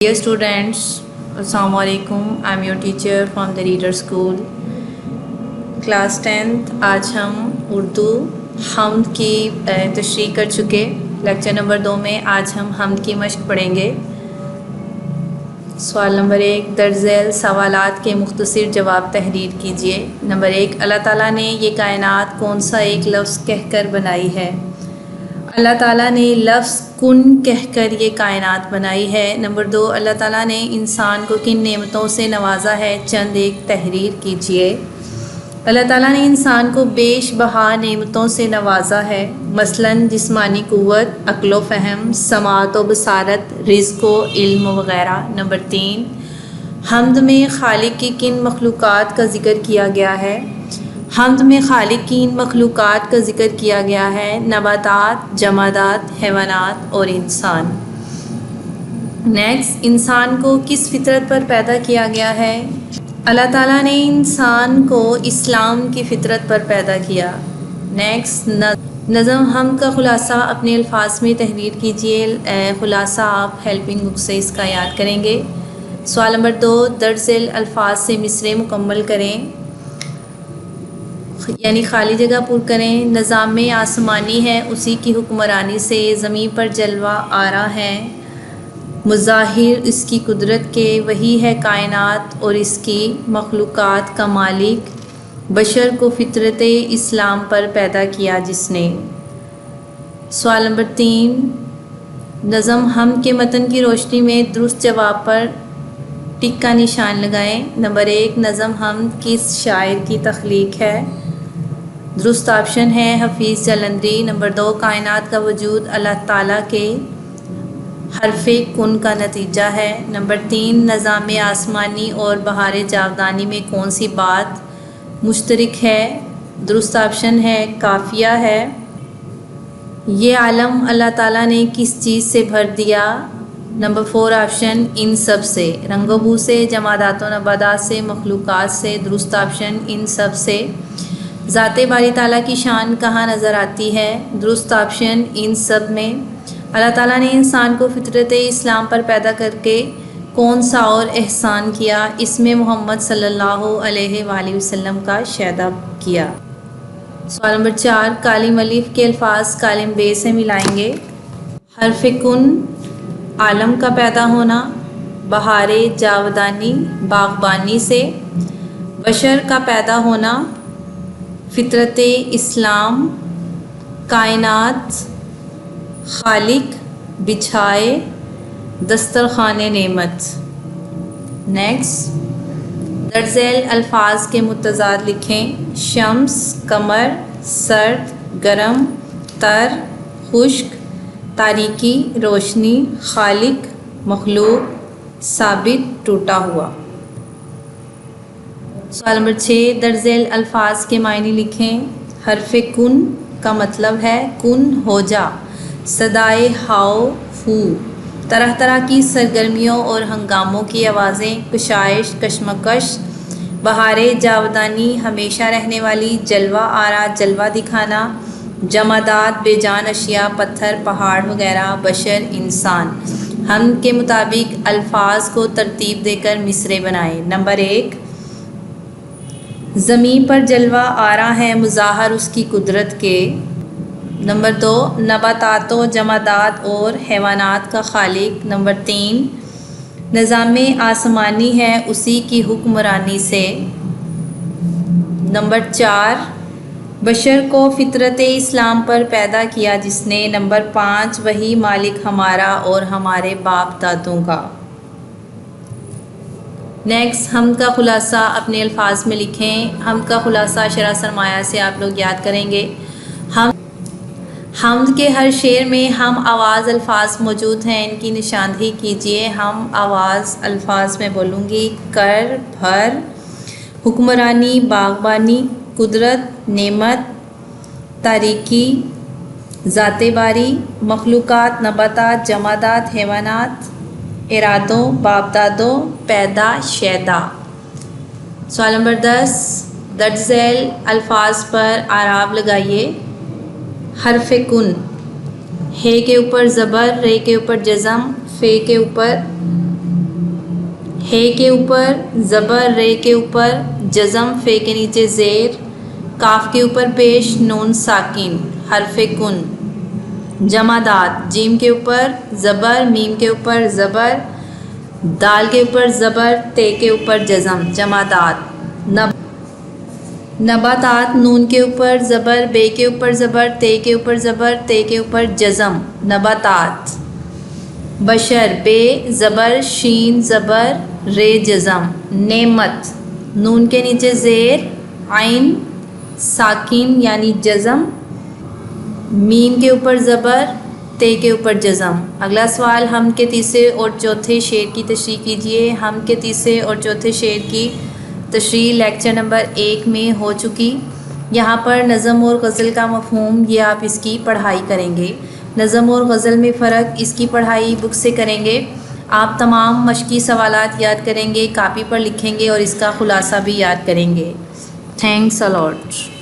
Dear students, Assalamu alaikum. I'm your teacher from the Reader School. Class 10th आज हम उर्दू हम्द की तशरीह कर चुके। लेक्चर नंबर 2 में आज हम हम्द की मश्क पढ़ेंगे। सवाल नंबर 1, दर्ज सवालात के मुख्तसर जवाब तहरीर कीजिए। नंबर 1, अल्लाह ताला ने ये कायनात कौन सा एक लफ्ज़ कहकर बनाई है? अल्लाह ताला ने लफ्ज़ कुन कहकर ये कायनात बनाई है। नंबर 2, अल्लाह ताला ने इंसान को किन नेमतों से नवाजा है? चंद एक तहरीर कीजिए। अल्लाह ताला ने इंसान को बेशबहा नेमतों से नवाजा है, मसलन जिस्मानी क़ुव्वत, अक्ल व फ़हम, समाअत व बसारत, रिज़्क़ व इल्म वग़ैरह। नंबर 3, हम्द में खालिक की किन मखलूक़ात का ज़िक्र किया गया है? हम्द में खालिक की इन मखलूक़ात का ज़िक्र किया गया है, नबातात, जमादात, हैवानात और इंसान। नेक्स्ट, इंसान को किस फितरत पर पैदा किया गया है? अल्लाह ताला ने इंसान को इस्लाम की फ़ितरत पर पैदा किया। नेक्स्ट, नज़म हम का ख़ुलासा अपने अल्फाज में तहरीर कीजिए। ख़ुलासा आप हेल्पिंग बुक से इसका याद करेंगे। सवाल नंबर 2, दर्ज अल्फाज से मिसरे मुकम्मल करें, यानी खाली जगह पुर करें। निज़ाम में आसमानी है, उसी की हुक्मरानी से ज़मीन पर जलवा आरा है, मुज़ाहिर इसकी कुदरत के, वही है कायनात और इसकी मखलूक़ात का मालिक, बशर को फ़ितरत इस्लाम पर पैदा किया जिसने। सवाल नंबर 3, नज़म हम के मतन की रोशनी में दुरुस्त जवाब पर टिक का निशान लगाएं। नंबर 1, नज़म हम किस शायर की तख्लीक है? दुरुस्त ऑप्शन है हफीज़ जलंधरी। नंबर 2, कायनात का वजूद अल्लाह ताला के हरफ़े कुन का नतीजा है। नंबर 3, निज़ाम आसमानी और बहार जावदानी में कौन सी बात मुश्तरक है? दुरुस्त ऑप्शन है काफ़िया है। ये आलम अल्लाह ताला ने किस चीज़ से भर दिया? नंबर 4 ऑप्शन इन सब से, रंगोबू से, जमादात व नबादात से, मखलूक़ात से। दुरुस्त ऑप्शन इन सब से। ज़ाते बारी ताला की शान कहाँ नज़र आती है? दुरुस्त ऑप्शन इन सब में। अल्लाह ताला ने इंसान को फ़ितरत इस्लाम पर पैदा करके कौन सा और एहसान किया? इसमें मोहम्मद सल्लल्लाहु अलैहि वसल्लम का शहदा किया। सवाल नंबर 4, कालिम अलिफ के अल्फाज कालिम बे से मिलाएंगे। हरफ कुन आलम का पैदा होना, बहारे जावदानी बागबानी से, बशर का पैदा होना, फ़ितरत इस्लाम, कायनात, खालिक, बिछाए, दस्तरखाने नेमत। नेक्स्ट, दर्ज़ेल अल्फाज के मुतज़ाद लिखें। शम्स कमर, सर्द गरम, तर खुश्क, तारीकी रोशनी, खालिक मखलूक, साबित टूटा हुआ। सवाल नंबर 6, दर्ज़ेल अल्फाज के मायने लिखें। हरफ कुन का मतलब है कुन हो जा, सदाए हाओ फू, तरह तरह की सरगर्मियों और हंगामों की आवाज़ें, कुशाइश कशमकश, बहारे जावदानी हमेशा रहने वाली, जलवा आरा जलवा दिखाना, जमादात बेजान अशिया, पत्थर पहाड़ वगैरह, बशर इंसान। हम के मुताबिक अल्फाज को तरतीब देकर मिसरे बनाएं। नंबर 1, ज़मीन पर जलवा आरा है, मुज़ाहर उसकी कुदरत के। नंबर 2, नबातातों जमादात और हैवानात का खालिक। नंबर 3, निज़ाम आसमानी है, उसी की हुक्मरानी से। नंबर 4, बशर को फ़ितरत इस्लाम पर पैदा किया जिसने। नंबर 5, वही मालिक हमारा और हमारे बाप दादों का। नेक्स्ट, हम का ख़ुलासा अपने अल्फाज में लिखें। हम का ख़ुलासा शरह सरमाया से आप लोग याद करेंगे। हम के हर शेर में हम आवाज़ अल्फाज मौजूद हैं, इनकी निशानदही कीजिए। हम आवाज़ अल्फाज में बोलूँगी। कर, भर, हुक्मरानी, बागबानी, कुदरत, नेमत, तारीकी, ज़ाते बारी, मखलूक़ात, नबातात, जमादात, हैवानात, इरादों, बाप दादों, पैदा, शैदा। सवाल नंबर 10, दर्ज़ेल अल्फाज पर आराब लगाइए। हरफ कुन, हे के ऊपर ज़बर, रे के ऊपर जज़म, फ़े के ऊपर ہے کے اوپر زبر، رے کے اوپر جزم، فے کے نیچے زیر، کاف کے اوپر پیش، نون ساکن، حرف کن۔ جمادات، جیم کے اوپر زبر، میم کے اوپر زبر، دال کے اوپر زبر، تے کے اوپر جزم، جمادات۔ نباتات، نون کے اوپر زبر، بے کے اوپر زبر، تے کے اوپر زبر، تے کے اوپر جزم، نباتات۔ بشر، بے زبر، شین زبر، رے جزم، نعمت، نون کے نیچے زیر، عین ساکن یعنی جزم، میم کے اوپر زبر، تے کے اوپر جزم۔ اگلا سوال، ہم کے تیسرے اور چوتھے شعر کی تشریح کیجیے۔ ہم کے تیسرے اور چوتھے شعر کی تشریح لیکچر نمبر 1 میں ہو چکی۔ یہاں پر نظم اور غزل کا مفہوم، یہ آپ اس کی پڑھائی کریں گے۔ نظم اور غزل میں فرق، اس کی پڑھائی بک سے کریں گے۔ آپ تمام مشقی سوالات یاد کریں گے، کاپی پر لکھیں گے اور اس کا خلاصہ بھی یاد کریں گے۔ تھینکس اے لاٹ۔